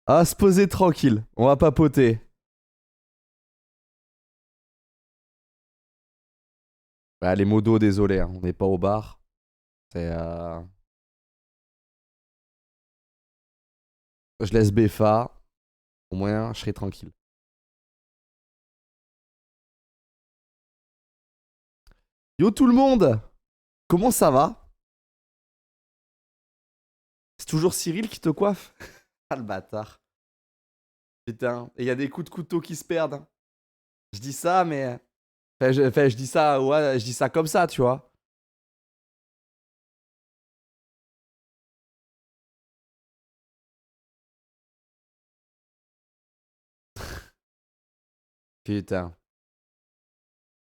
Ah, se poser tranquille. On va papoter. Ouais, les modos, désolé, hein, on n'est pas au bar. C'est, je laisse BFA. Au moins, je serai tranquille. Yo tout le monde! Comment ça va? C'est toujours Cyril qui te coiffe? Ah le bâtard. Putain, et il y a des coups de couteau qui se perdent, hein. Je dis ça, mais. Enfin, je dis ça, ouais, je dis ça comme ça, tu vois. Putain.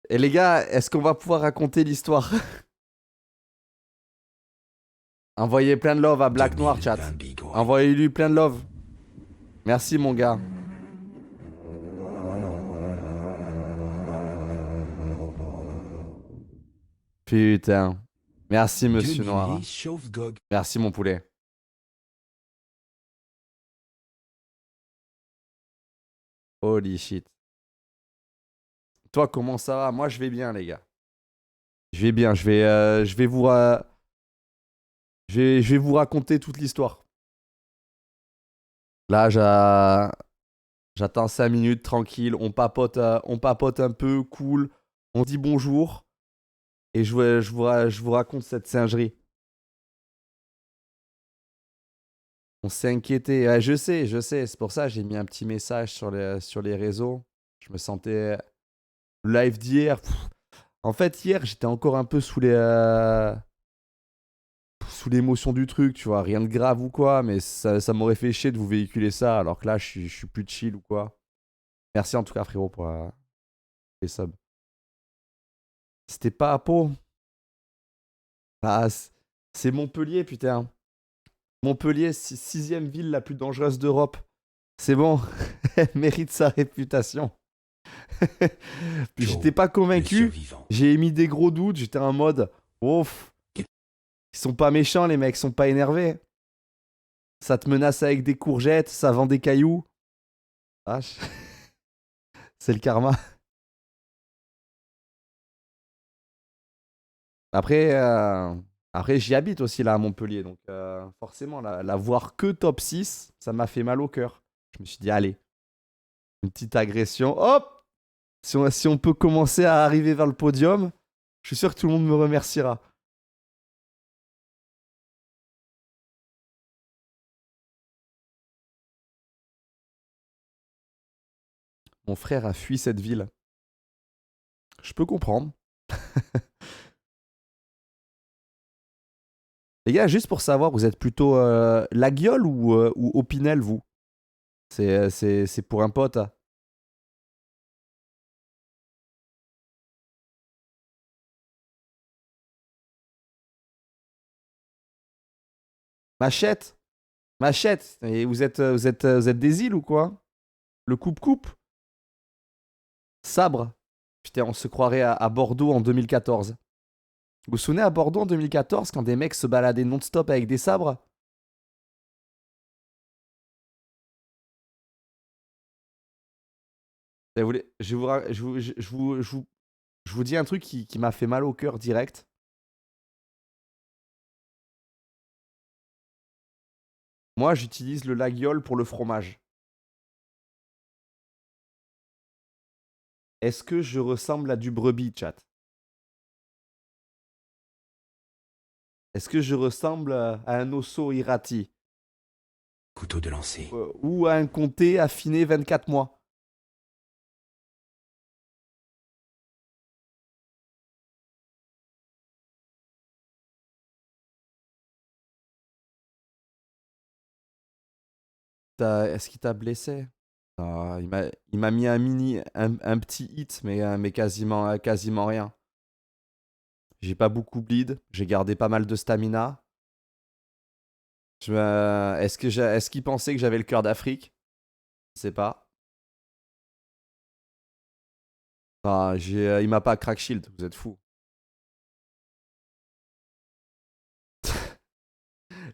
Et les gars, est-ce qu'on va pouvoir raconter l'histoire? Envoyez plein de love à Black Noir, chat. 2020 Bigorre. Envoyez-lui plein de love. Merci, mon gars. Putain. Merci, monsieur 2000 Noir. Chauffe-Gog. Merci, mon poulet. Holy shit. Toi, comment ça va? Moi, je vais bien, les gars. Je vais bien. Je vais vous raconter toute l'histoire. Là, j'attends 5 minutes, tranquille. On papote un peu, cool. On dit bonjour. Et je vous raconte cette singerie. On s'est inquiété. Ouais, je sais, je sais. C'est pour ça que j'ai mis un petit message sur les réseaux. Je me sentais. Le live d'hier. En fait, hier, j'étais encore un peu sous l'émotion du truc, tu vois. Rien de grave ou quoi, mais ça m'aurait fait chier de vous véhiculer ça, alors que là, je suis plus chill ou quoi. Merci en tout cas, frérot, pour les subs. C'était pas à Pau. Ah, c'est Montpellier, putain. Montpellier, sixième ville la plus dangereuse d'Europe. C'est bon. Elle mérite sa réputation. Puis Joe, j'étais pas le convaincu. survivant. J'ai émis des gros doutes. J'étais en mode, ouf, ils sont pas méchants, les mecs, ils sont pas énervés. Ça te menace avec des courgettes, ça vend des cailloux. Ah, c'est le karma. Après, après j'y habite aussi là à Montpellier, donc forcément, la voir que top 6, ça m'a fait mal au cœur. Je me suis dit, allez, une petite agression. Hop! Si on peut commencer à arriver vers le podium, je suis sûr que tout le monde me remerciera. Mon frère a fui cette ville. Je peux comprendre. Les gars, juste pour savoir, vous êtes plutôt la gueule ou Opinel, vous? C'est pour un pote, hein. Machette? Machette? Et vous êtes des îles ou quoi? Le coupe-coupe? Sabre? Putain, on se croirait à Bordeaux en 2014. Vous vous souvenez à Bordeaux en 2014 quand des mecs se baladaient non-stop avec des sabres? Et je vous dis un truc qui m'a fait mal au cœur direct. Moi, j'utilise le laguiole pour le fromage. Est-ce que je ressemble à du brebis, chat? Est-ce que je ressemble à un osso irati? Couteau de lancer. Ou à un comté affiné 24 mois? Est-ce qu'il t'a blessé? Ah, il m'a mis un petit hit, mais quasiment rien. J'ai pas beaucoup bleed, j'ai gardé pas mal de stamina. Est-ce qu'il pensait que j'avais le cœur d'Afrique? Je sais pas. Ah, il m'a pas crack shield, vous êtes fous.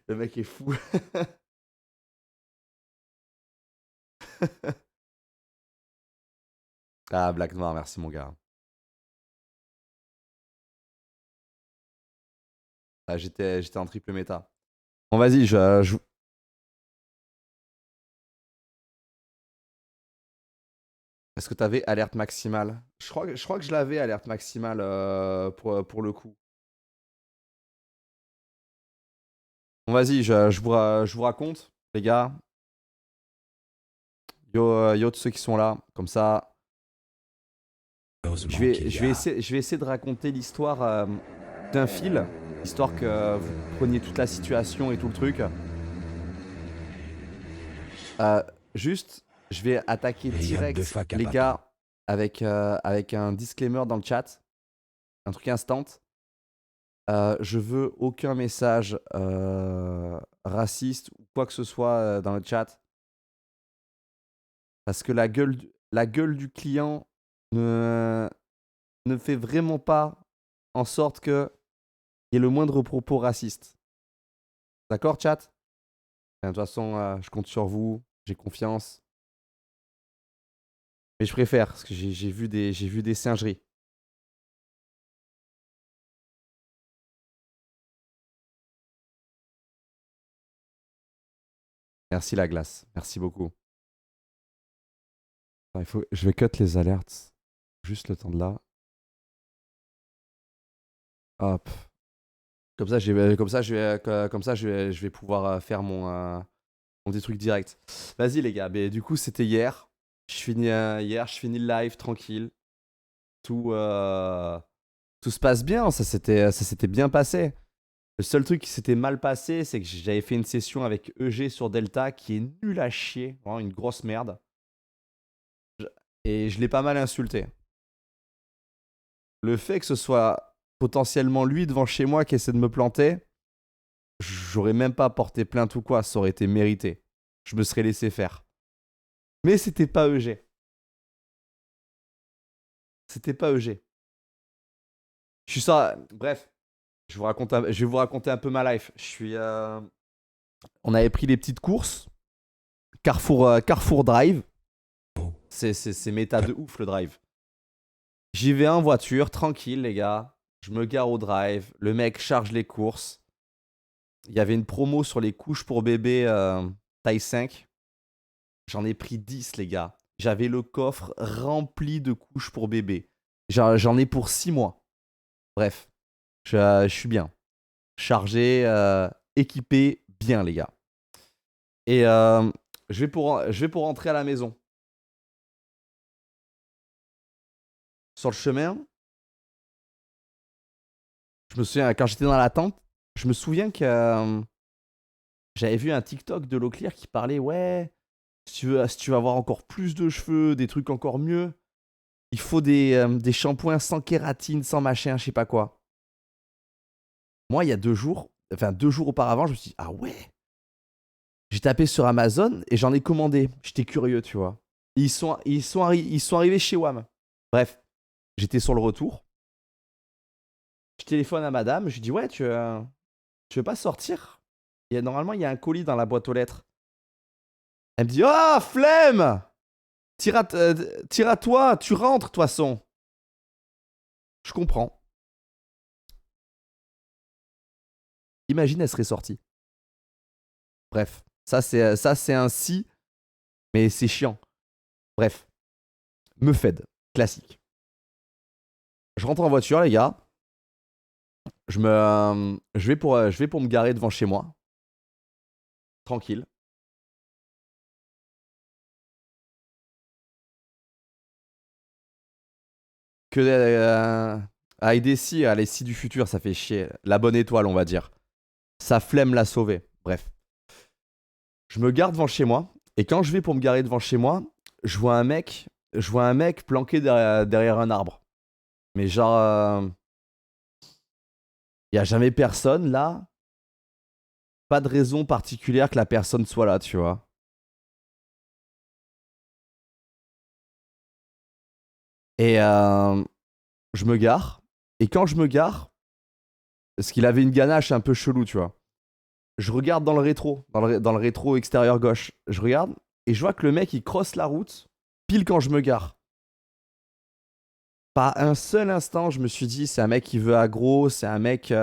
Le mec est fou. Ah, Black Noir, merci mon gars. Ah, j'étais en triple méta. Bon, vas-y, Est-ce que t'avais alerte maximale? Je crois que je l'avais, alerte maximale, pour le coup. Bon, vas-y, je vous raconte, les gars. Yo, tous ceux qui sont là, comme ça. Heureusement Je vais, qu'il y je vais a essayer, je vais essayer de raconter l'histoire d'un fil, histoire que vous preniez toute la situation et tout le truc. Juste, je vais attaquer il y a deux direct, fois qu'à les papa. gars, avec un disclaimer dans le chat, un truc instant. Je veux aucun message raciste ou quoi que ce soit dans le chat. Parce que la gueule du client ne fait vraiment pas en sorte qu'il y ait le moindre propos raciste. D'accord, chat? De toute façon, je compte sur vous, j'ai confiance. Mais je préfère, parce que j'ai vu des singeries. Merci la glace, merci beaucoup. Attends, je vais cut les alertes. Juste le temps de là. Hop. Je vais pouvoir faire mon petit truc direct. Vas-y les gars, mais du coup c'était hier. Je finis le live tranquille. Tout se passe bien, ça s'était bien passé. Le seul truc qui s'était mal passé, c'est que j'avais fait une session avec EG sur Delta qui est nul à chier, vraiment une grosse merde. Et je l'ai pas mal insulté. Le fait que ce soit potentiellement lui devant chez moi qui essaie de me planter, j'aurais même pas porté plainte ou quoi, ça aurait été mérité. Je me serais laissé faire. Mais c'était pas EG. C'était pas EG. Je suis ça. Bref, je vais vous raconter un peu ma life. On avait pris les petites courses. Carrefour Drive. C'est méta de ouf le drive. J'y vais en voiture, tranquille les gars. Je me gare au drive. Le mec charge les courses. Il y avait une promo sur les couches pour bébé taille 5. J'en ai pris 10 les gars. J'avais le coffre rempli de couches pour bébé. J'en ai pour 6 mois. Bref, je suis bien. Chargé, équipé, bien les gars. Et je vais pour rentrer à la maison. Sur le chemin, je me souviens, quand j'étais dans la tente, je me souviens que j'avais vu un TikTok de Leclerc qui parlait, ouais, si tu veux avoir encore plus de cheveux, des trucs encore mieux, il faut des shampoings sans kératine, sans machin, je sais pas quoi. Moi, il y a 2 jours, enfin 2 jours auparavant, je me suis dit, ah ouais. J'ai tapé sur Amazon et j'en ai commandé. J'étais curieux, tu vois. Ils sont arrivés chez WAM. Bref, j'étais sur le retour. Je téléphone à madame, je lui dis, ouais, tu veux pas sortir? Normalement, il y a un colis dans la boîte aux lettres. Elle me dit, oh, flemme! Tire à toi, tu rentres, de toute façon. Je comprends. Imagine, elle serait sortie. Bref, ça c'est un si, mais c'est chiant. Bref, me fed, classique. Je rentre en voiture, les gars. Je vais pour me garer devant chez moi. Tranquille. Que IDC, les scies du futur, ça fait chier. La bonne étoile, on va dire. Sa flemme l'a sauvé. Bref. Je me gare devant chez moi. Et quand je vais pour me garer devant chez moi, je vois un mec planqué derrière un arbre. Mais genre, il n'y a jamais personne là. Pas de raison particulière que la personne soit là, tu vois. Et je me gare. Et quand je me gare, parce qu'il avait une ganache un peu chelou, tu vois. Je regarde dans le rétro, dans le rétro extérieur gauche. Je regarde, Et je vois que le mec, il crosse la route, pile quand je me gare. Pas un seul instant, je me suis dit, c'est un mec qui veut aggro, c'est un mec...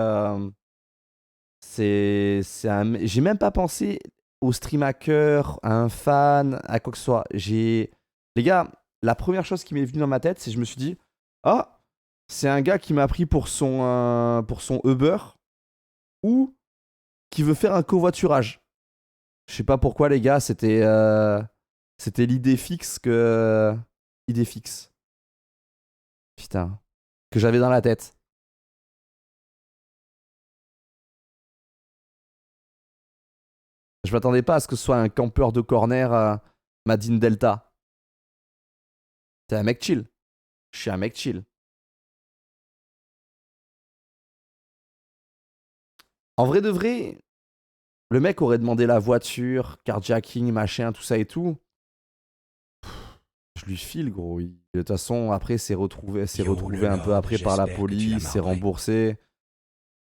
J'ai même pas pensé au stream hacker, à un fan, à quoi que ce soit. Les gars, la première chose qui m'est venue dans ma tête, c'est que je me suis dit, ah, c'est un gars qui m'a pris pour son Uber ou qui veut faire un covoiturage. Je sais pas pourquoi, les gars, c'était l'idée fixe que... Idée fixe. Putain. Que j'avais dans la tête. Je m'attendais pas à ce que ce soit un campeur de corner Madine Delta. T'es un mec chill. Je suis un mec chill. En vrai de vrai, le mec aurait demandé la voiture, carjacking, machin, tout ça et tout. Je lui file, gros. De toute façon, après, c'est retrouvé un peu Lord, après par la j'espère que tu l'as police, c'est marbré. remboursé.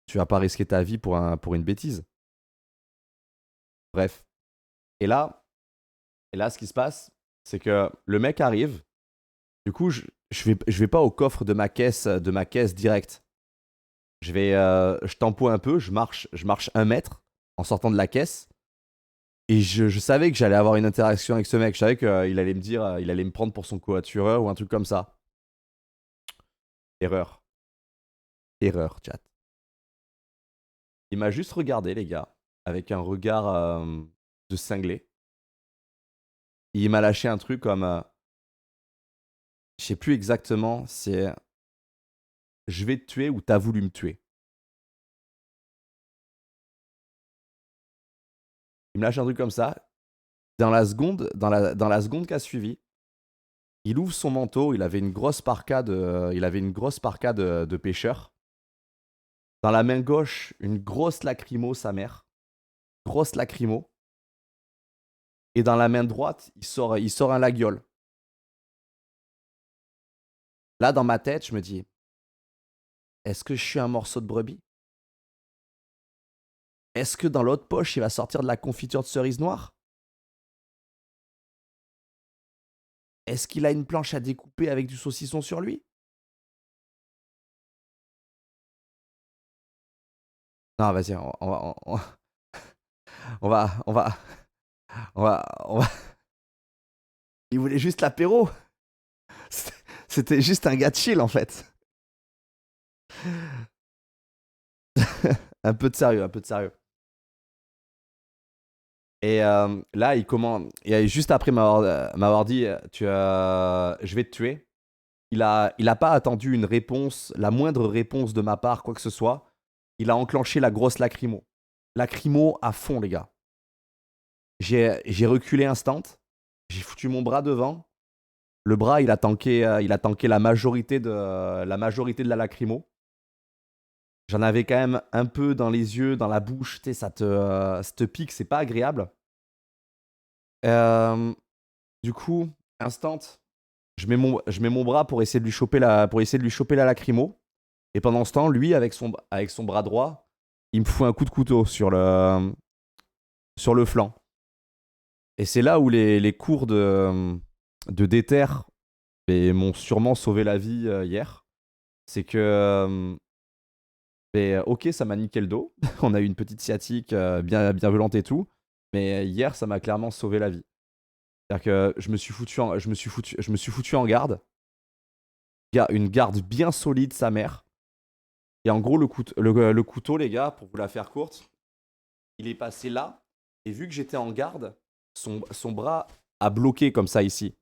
Tu vas pas risquer ta vie pour une bêtise. Bref. Et là, ce qui se passe, c'est que le mec arrive. Du coup, je vais pas au coffre de ma caisse direct. Je tempo un peu, je marche 1 mètre en sortant de la caisse. Et je savais que j'allais avoir une interaction avec ce mec. Je savais qu'il allait me dire, il allait me prendre pour son covoitureur ou un truc comme ça. Erreur. Erreur, chat. Il m'a juste regardé, les gars, avec un regard de cinglé. Et il m'a lâché un truc comme. Je sais plus exactement, c'est. Je vais te tuer ou t'as voulu me tuer. Il me lâche un truc comme ça. Dans la seconde qui a suivi, il ouvre son manteau. Il avait une grosse parka de pêcheur. Dans la main gauche, une grosse lacrymo, sa mère. Grosse lacrymo. Et dans la main droite, il sort un laguiole. Là, dans ma tête, je me dis, est-ce que je suis un morceau de brebis? Est-ce que dans l'autre poche, il va sortir de la confiture de cerise noire? Est-ce qu'il a une planche à découper avec du saucisson sur lui? Non, vas-y, on va, on va, on va. Il voulait juste l'apéro. C'était juste un gars de chill, en fait. Un peu de sérieux, un peu de sérieux. Et là, et juste après m'avoir dit, je vais te tuer. Il a pas attendu une réponse, la moindre réponse de ma part, quoi que ce soit. Il a enclenché la grosse lacrymo. Lacrymo à fond, les gars. J'ai reculé instant. J'ai foutu mon bras devant. Le bras, il a tanké la majorité de la lacrymo. J'en avais quand même un peu dans les yeux, dans la bouche. Tu sais, ça te pique, c'est pas agréable. Euh, du coup, instant, je mets mon bras pour essayer de lui choper la lacrymo. Et pendant ce temps, lui, avec son bras droit, il me fout un coup de couteau sur le flanc. Et c'est là où les cours de déter m'ont sûrement sauvé la vie hier. C'est que, ok, ça m'a niqué le dos. On a eu une petite sciatique bien, bien violente et tout. Mais hier, ça m'a clairement sauvé la vie. C'est-à-dire que je me suis foutu en garde. Une garde bien solide, sa mère. Et en gros, le couteau, les gars, pour vous la faire courte, il est passé là. Et vu que j'étais en garde, son bras a bloqué comme ça ici.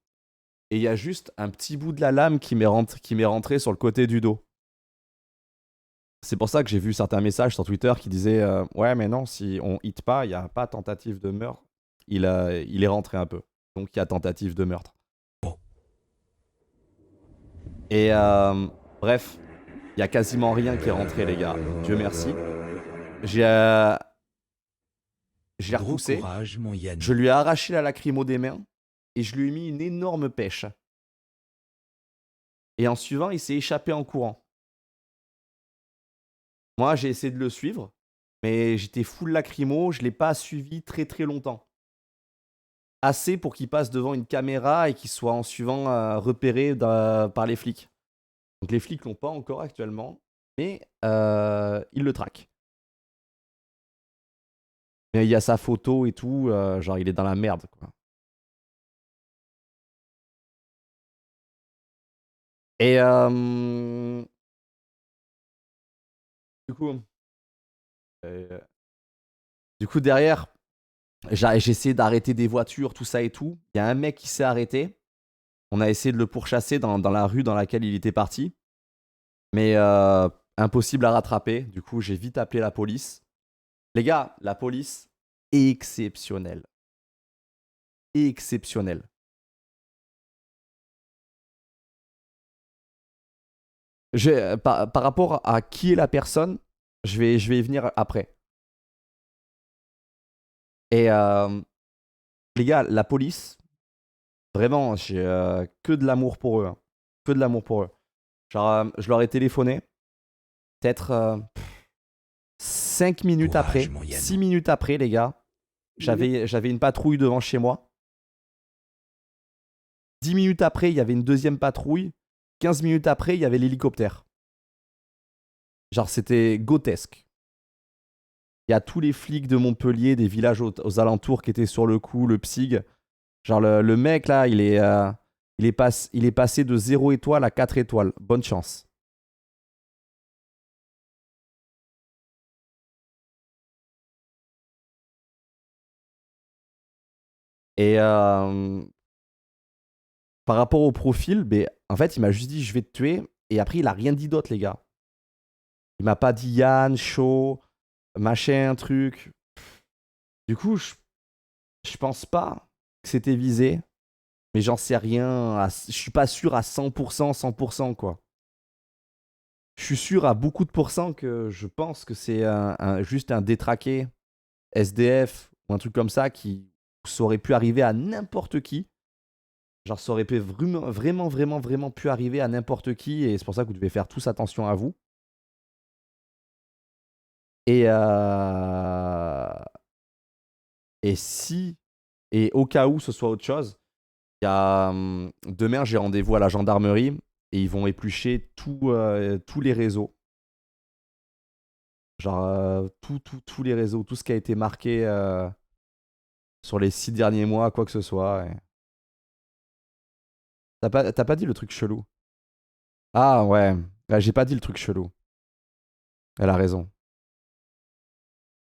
Et il y a juste un petit bout de la lame qui m'est rentré sur le côté du dos. C'est pour ça que j'ai vu certains messages sur Twitter qui disaient ouais, mais non, si on hit pas, il n'y a pas tentative de meurtre. Il est rentré un peu. Donc il y a tentative de meurtre. Et bref, il y a quasiment rien qui est rentré, les gars. Dieu merci. J'ai je l'ai Gros repoussé. courage, mon Je Yannick. lui ai arraché la lacrymo des mains. Et je lui ai mis une énorme pêche. Et en suivant, il s'est échappé en courant. Moi, j'ai essayé de le suivre. Mais j'étais full lacrymo. Je l'ai pas suivi très très longtemps. assez pour qu'il passe devant une caméra et qu'il soit en suivant repéré par les flics. Donc les flics l'ont pas encore actuellement, mais ils le traquent. Mais il y a sa photo et tout, genre il est dans la merde, quoi. Et du coup, euh, derrière, j'ai essayé d'arrêter des voitures, tout ça et tout. Il y a un mec qui s'est arrêté. On a essayé de le pourchasser dans la rue dans laquelle il était parti. Mais impossible à rattraper. Du coup, j'ai vite appelé la police. Les gars, la police, exceptionnelle. Exceptionnelle. Par rapport à qui est la personne, je vais y venir après. Et les gars, la police, vraiment, j'ai que de l'amour pour eux. Hein. Que de l'amour pour eux. Genre, je leur ai téléphoné. Peut-être 5 minutes Courage, après, mon 6 Yannou. minutes après, les gars, j'avais une patrouille devant chez moi. 10 minutes après, il y avait une deuxième patrouille. 15 minutes après, il y avait l'hélicoptère. Genre, c'était grotesque. Il y a tous les flics de Montpellier, des villages aux alentours qui étaient sur le coup, le PSIG. Genre, le mec, là, il est passé de 0 étoile à 4 étoiles. Bonne chance. Et par rapport au profil, ben, en fait, il m'a juste dit je vais te tuer. Et après, il a rien dit d'autre, les gars. Il m'a pas dit Yann, chaud, machin, truc. Du coup, je pense pas que c'était visé. Mais j'en sais rien. Je suis pas sûr à 100%, 100%, quoi. Je suis sûr à beaucoup de pourcents que je pense que c'est juste un détraqué SDF ou un truc comme ça qui ça aurait pu arriver à n'importe qui. Genre, ça aurait pu vraiment, vraiment, vraiment, vraiment pu arriver à n'importe qui. Et c'est pour ça que vous devez faire tous attention à vous. Et, et si, et au cas où ce soit autre chose, il y a, demain, j'ai rendez-vous à la gendarmerie et ils vont éplucher tous les réseaux. Genre, tous les réseaux, tout ce qui a été marqué sur les 6 derniers mois, quoi que ce soit. Et... T'as pas dit le truc chelou? Ah ouais, ouais, j'ai pas dit le truc chelou. Elle a raison.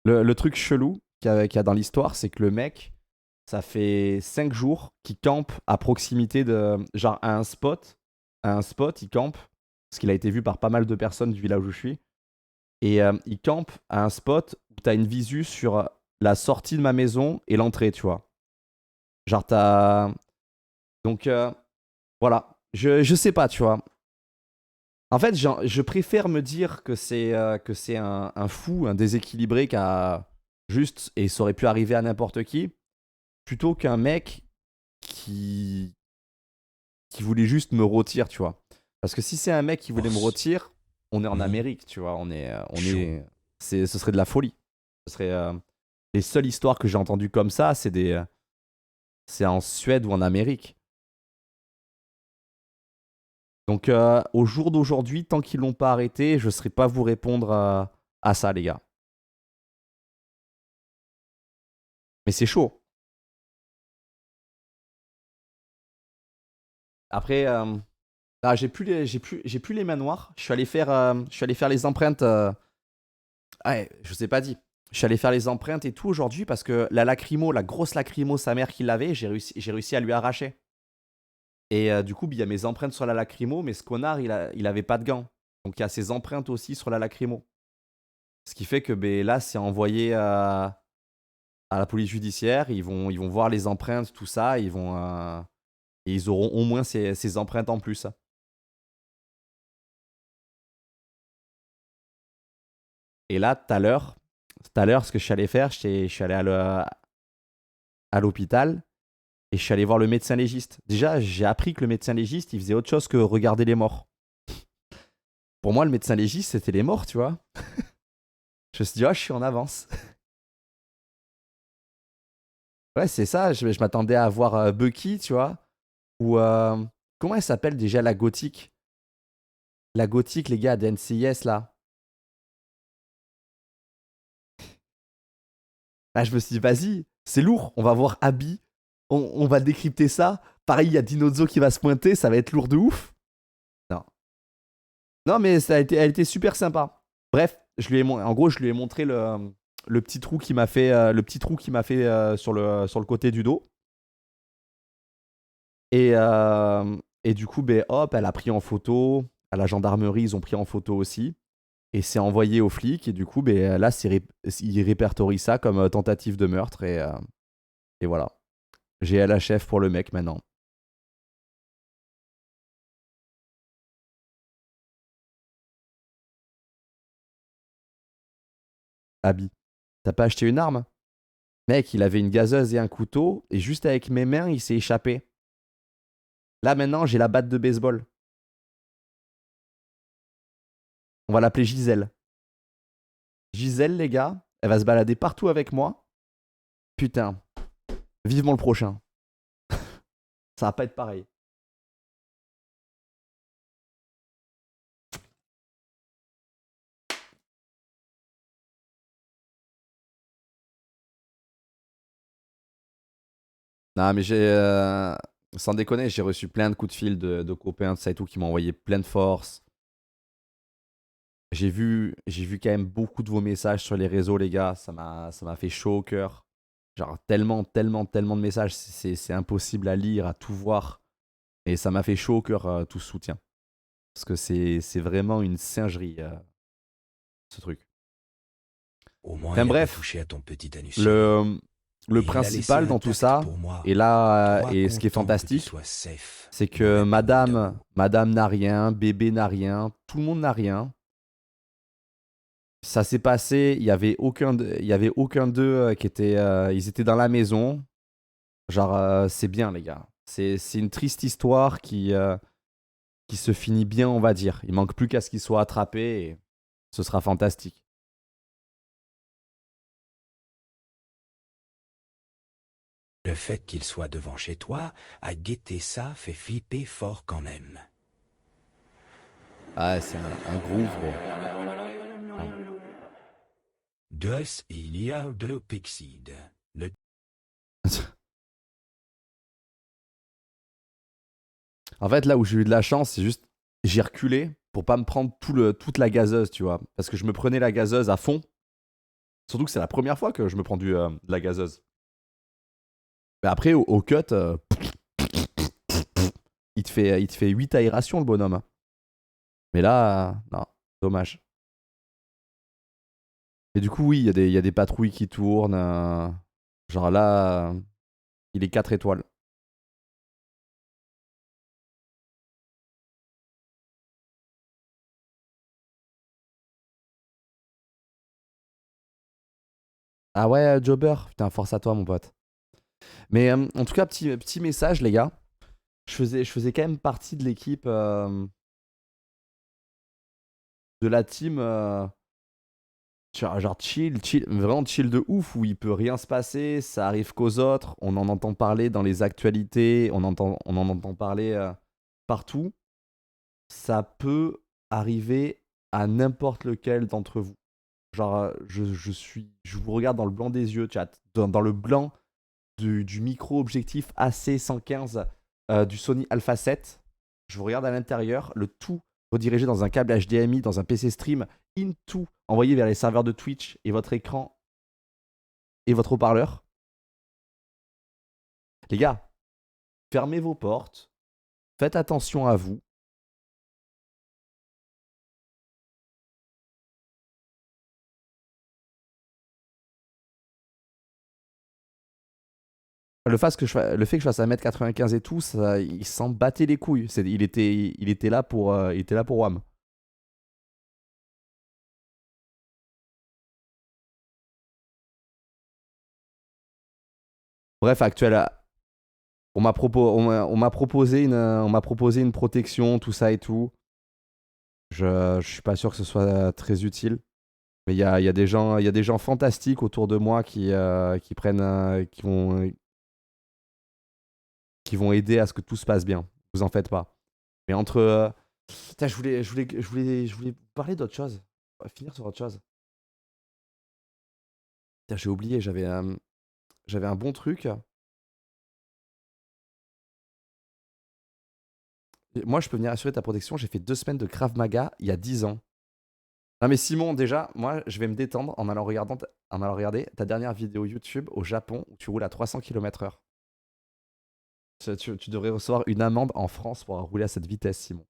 Le truc chelou qu'il y a dans l'histoire, c'est que le mec, ça fait 5 jours qu'il campe à proximité de. Genre à un spot. À un spot, il campe. Parce qu'il a été vu par pas mal de personnes du village où je suis. Et il campe à un spot où t'as une visu sur la sortie de ma maison et l'entrée, tu vois. Genre t'as. Donc voilà. Je sais pas, tu vois. En fait, je préfère me dire que c'est un fou, un déséquilibré qui a juste, et ça aurait pu arriver à n'importe qui, plutôt qu'un mec qui, qui voulait juste me rôtir, tu vois. Parce que si c'est un mec qui voulait me Force. rôtir, on est en Mon Amérique, tu vois. chaud. Ce serait de la folie. Ce serait les seules histoires que j'ai entendues comme ça, c'est en Suède ou en Amérique. Donc au jour d'aujourd'hui, tant qu'ils l'ont pas arrêté, je ne saurais pas vous répondre à ça, les gars. Mais c'est chaud. Après, j'ai plus les mains noires. Je suis allé faire les empreintes. Ouais, je vous ai pas dit. Je suis allé faire les empreintes et tout aujourd'hui parce que la lacrymo, la grosse lacrymo, sa mère qui l'avait, j'ai réussi à lui arracher. Et du coup, il y a mes empreintes sur la lacrymo, mais ce connard, il avait pas de gants. Donc il y a ses empreintes aussi sur la lacrymo. Ce qui fait que ben, là, c'est envoyé à la police judiciaire. Ils vont voir les empreintes, tout ça. Et ils auront au moins ces empreintes en plus. Et là, tout à l'heure, ce que je suis allé faire, je suis allé à l'hôpital et je suis allé voir le médecin légiste. Déjà, j'ai appris que le médecin légiste, il faisait autre chose que regarder les morts. Pour moi, le médecin légiste, c'était les morts, tu vois. Je me suis dit, oh, je suis en avance. Ouais, c'est ça. Je m'attendais à voir Bucky, tu vois. Ou comment elle s'appelle déjà la gothique? La gothique, les gars, de NCIS là. Là, je me suis dit, vas-y, c'est lourd. On va voir Abby. On va décrypter ça. Pareil, il y a Dinozzo qui va se pointer. Ça va être lourd de ouf. Non. Non, mais elle était super sympa. Bref, en gros, je lui ai montré le petit trou qui m'a fait, sur le côté du dos. Et du coup, ben, hop, elle a pris en photo. À la gendarmerie, ils ont pris en photo aussi. Et c'est envoyé aux flics. Et du coup, ben, là, ils répertorient ça comme tentative de meurtre. Et voilà. J'ai LHF pour le mec maintenant. Abby, t'as pas acheté une arme? Mec, il avait une gazeuse et un couteau. Et juste avec mes mains, il s'est échappé. Là, maintenant, j'ai la batte de baseball. On va l'appeler Gisèle. Gisèle, les gars, elle va se balader partout avec moi. Putain, vivement le prochain. Ça va pas être pareil. Non, mais sans déconner, j'ai reçu plein de coups de fil de copains, de ça et tout, qui m'ont envoyé plein de force. J'ai vu quand même beaucoup de vos messages sur les réseaux, les gars. Ça m'a fait chaud au cœur. Genre, tellement, tellement, tellement de messages. C'est impossible à lire, à tout voir. Et ça m'a fait chaud au cœur, tout ce soutien. Parce que c'est vraiment une singerie, ce truc. Au moins, Enfin il a pas bref, touché à ton petit anus chéri. le Et il l'a laissé principal dans tout intact ça, pour moi. et là, Toi, et ce qui est content que tu fantastique, sois safe c'est et me que répondre d'amour. madame n'a rien, bébé n'a rien, tout le monde n'a rien. Ça s'est passé, il y avait aucun d'eux qui était, ils étaient dans la maison. Genre, c'est bien, les gars. C'est une triste histoire qui se finit bien, on va dire. Il manque plus qu'à ce qu'il soit attrapé et ce sera fantastique. Le fait qu'il soit devant chez toi, à guetter ça, fait flipper fort quand même. Ah, c'est un groove, gros. Deux, il y a de Pixide. Le En fait, là où j'ai eu de la chance, c'est juste j'ai reculé pour pas me prendre toute la gazeuse, tu vois. Parce que je me prenais la gazeuse à fond. Surtout que c'est la première fois que je me prends de la gazeuse. Mais après, au cut, il te fait 8 aérations, le bonhomme. Mais là, non, dommage. Et du coup, oui, il y a des patrouilles qui tournent. Genre là, il est 4 étoiles. Ah ouais, Jobber, putain, force à toi, mon pote. Mais en tout cas, petit message, les gars. Je faisais quand même partie de l'équipe, de la team, genre chill, vraiment chill de ouf, où il peut rien se passer, ça arrive qu'aux autres, on en entend parler dans les actualités, on en entend parler partout. Ça peut arriver à n'importe lequel d'entre vous. Genre, je vous regarde dans le blanc des yeux, chat, dans le blanc du micro-objectif AC115 du Sony Alpha 7. Je vous regarde à l'intérieur, le tout redirigé dans un câble HDMI, dans un PC stream, into, envoyé vers les serveurs de Twitch et votre écran et votre haut-parleur. Les gars, fermez vos portes, faites attention à vous. Le fait que je fasse 1m95 et tout, ça, il s'en battait les couilles. Il était là pour WAM. Bref, on m'a proposé une protection, tout ça et tout. Je suis pas sûr que ce soit très utile. Mais il y a des gens fantastiques autour de moi qui prennent, qui vont aider à ce que tout se passe bien. Vous en faites pas. Mais entre... Putain, je voulais vous parler d'autre chose. On va finir sur autre chose. Putain, j'ai oublié, j'avais un bon truc. Moi, je peux venir assurer ta protection. J'ai fait 2 semaines de Krav Maga il y a 10 ans. Non mais Simon, déjà, moi, je vais me détendre en allant regarder ta dernière vidéo YouTube au Japon où tu roules à 300 km/h. Tu devrais recevoir une amende en France pour avoir roulé à cette vitesse, Simon.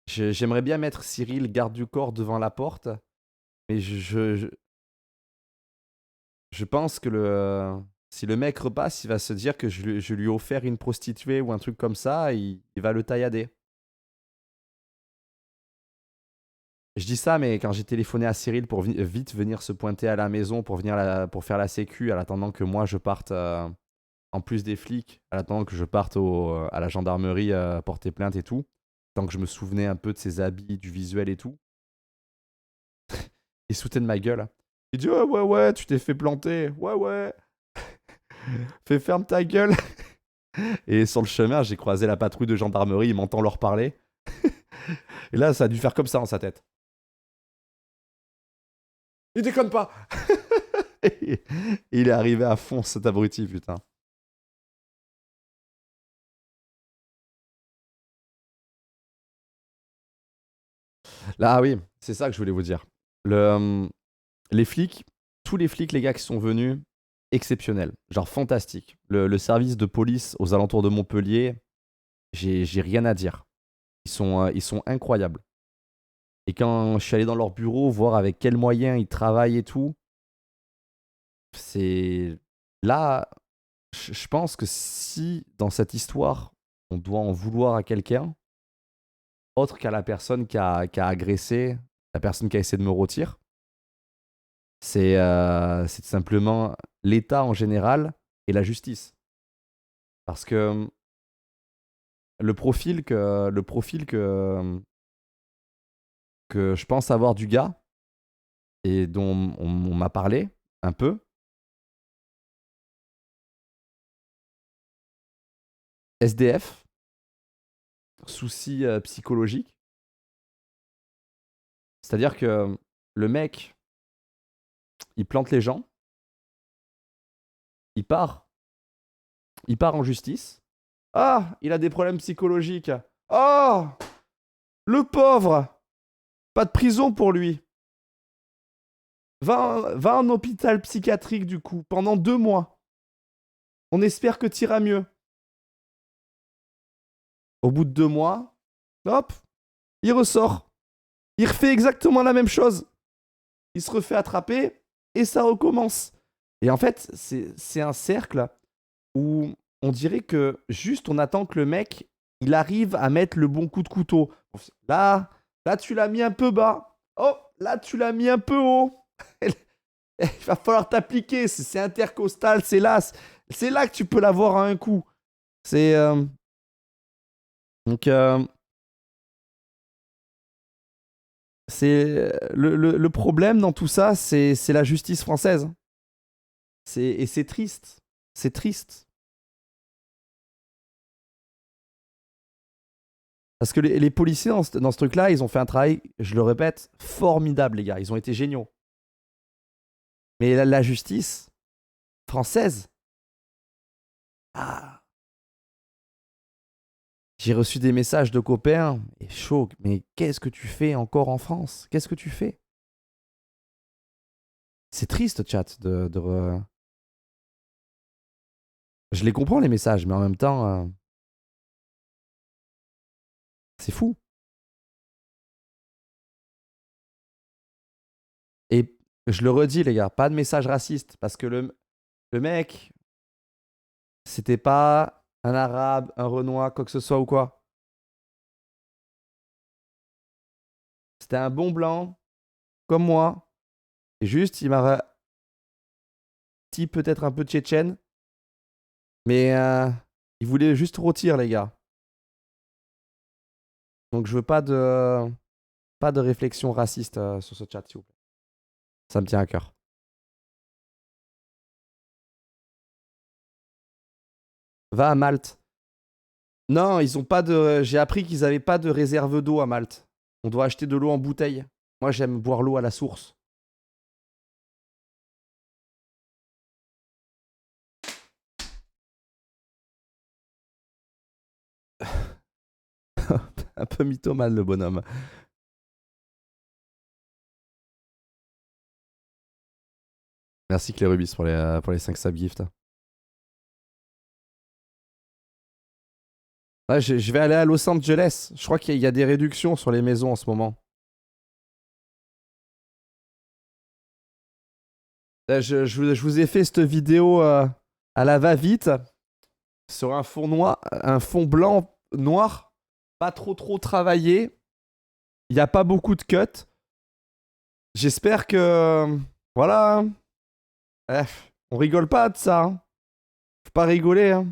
J'aimerais bien mettre Cyril, garde du corps, devant la porte, mais je pense que si le mec repasse, il va se dire que je lui ai offert une prostituée ou un truc comme ça, il va le taillader. Je dis ça, mais quand j'ai téléphoné à Cyril pour vite venir se pointer à la maison pour faire la sécu, en attendant que moi je parte, en plus des flics, en attendant que je parte à la gendarmerie porter plainte et tout, tant que je me souvenais un peu de ses habits, du visuel et tout, il se foutait de ma gueule. Il dit ouais, ouais, ouais, tu t'es fait planter, ouais, ouais, fais ferme ta gueule. Et sur le chemin, j'ai croisé la patrouille de gendarmerie, il m'entend leur parler. Et là, ça a dû faire comme ça dans sa tête. Il déconne pas. Et il est arrivé à fond, cet abruti, putain. Là, oui, c'est ça que je voulais vous dire. Les flics, tous les flics, les gars qui sont venus, exceptionnels. Genre fantastique. Le service de police aux alentours de Montpellier, j'ai rien à dire. Ils sont incroyables. Et quand je suis allé dans leur bureau, voir avec quels moyens ils travaillent et tout, c'est... Là, je pense que si, dans cette histoire, on doit en vouloir à quelqu'un, autre qu'à la personne qui a agressé, la personne qui a essayé de me rôtir, c'est tout simplement l'État en général et la justice. Parce que que je pense avoir du gars et dont on m'a parlé un peu, SDF, soucis psychologiques. C'est-à-dire que le mec, il plante les gens, il part, il part en justice. Ah, il a des problèmes psychologiques. Oh, le pauvre, pas de prison pour lui. Va en hôpital psychiatrique du coup, pendant 2 mois. On espère que t'iras mieux. Au bout de 2 mois, hop, il ressort. Il refait exactement la même chose. Il se refait attraper et ça recommence. Et en fait, c'est un cercle où on dirait que juste on attend que le mec, il arrive à mettre le bon coup de couteau. Là, tu l'as mis un peu bas. Oh, là, tu l'as mis un peu haut. Il va falloir t'appliquer. C'est intercostal, c'est là. C'est là que tu peux l'avoir à un coup. C'est... donc, c'est le problème dans tout ça, c'est la justice française. Et c'est triste. C'est triste. Parce que les policiers dans ce truc-là, ils ont fait un travail, je le répète, formidable, les gars. Ils ont été géniaux. Mais la justice française, ah, j'ai reçu des messages de copains, et chaud, mais qu'est-ce que tu fais encore en France? Qu'est-ce que tu fais? C'est triste, chat, Je les comprends, les messages, mais en même temps, c'est fou. Et je le redis, les gars, pas de message raciste, parce que le mec, c'était pas un arabe, un renois, quoi que ce soit ou quoi. C'était un bon blanc, comme moi. Et juste, il m'a dit peut-être un peu tchétchène, mais il voulait juste rôtir, les gars. Donc je veux pas pas de réflexion raciste sur ce chat, s'il vous plaît. Ça me tient à cœur. Va à Malte. Non, ils ont pas de. J'ai appris qu'ils avaient pas de réserve d'eau à Malte. On doit acheter de l'eau en bouteille. Moi, j'aime boire l'eau à la source. Un peu mythomane, le bonhomme. Merci Clérubis pour les 5 subgifts. Ouais, je vais aller à Los Angeles. Je crois qu'il y a des réductions sur les maisons en ce moment. Je vous ai fait cette vidéo à la va-vite sur un fond noir, un fond blanc noir, pas trop travaillé. Il n'y a pas beaucoup de cuts. J'espère que voilà. On rigole pas de ça. Hein. Faut pas rigoler. Hein.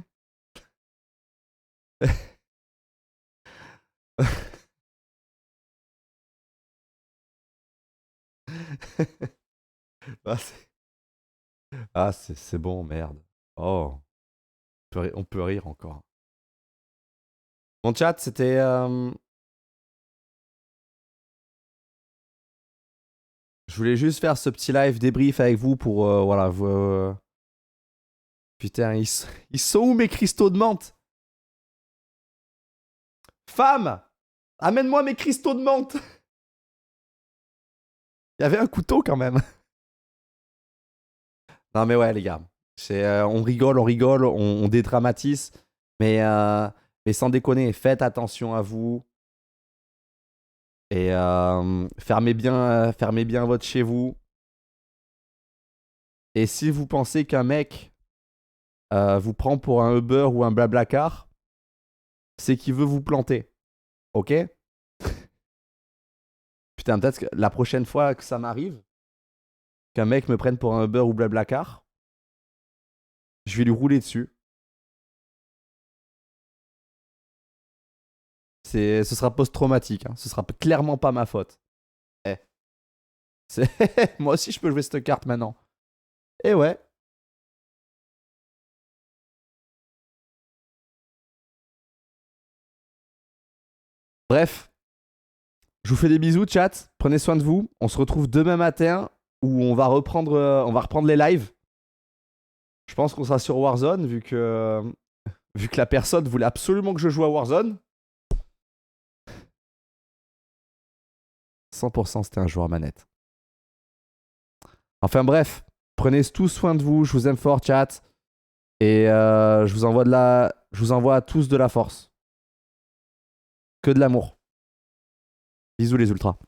C'est bon, merde. Oh, on peut rire encore. Mon chat, c'était... Je voulais juste faire ce petit live débrief avec vous pour... voilà, vous... Putain, ils sont où mes cristaux de menthe? Femme! Amène-moi mes cristaux de menthe! Il y avait un couteau quand même. Non mais ouais les gars, on rigole, on dédramatise, mais sans déconner, faites attention à vous et fermez bien votre chez vous. Et si vous pensez qu'un mec vous prend pour un Uber ou un Blablacar, c'est qu'il veut vous planter, ok? Putain, peut-être que la prochaine fois que ça m'arrive, qu'un mec me prenne pour un Uber ou Blablacar, je vais lui rouler dessus. Ce sera post-traumatique. Hein. Ce sera clairement pas ma faute. Eh. Moi aussi, je peux jouer cette carte maintenant. Et ouais. Bref. Je vous fais des bisous, chat. Prenez soin de vous. On se retrouve demain matin où on va reprendre les lives. Je pense qu'on sera sur Warzone vu que la personne voulait absolument que je joue à Warzone. 100% c'était un joueur manette. Enfin bref, prenez tous soin de vous, je vous aime fort chat. Et je vous envoie à tous de la force. Que de l'amour. Bisous les ultras.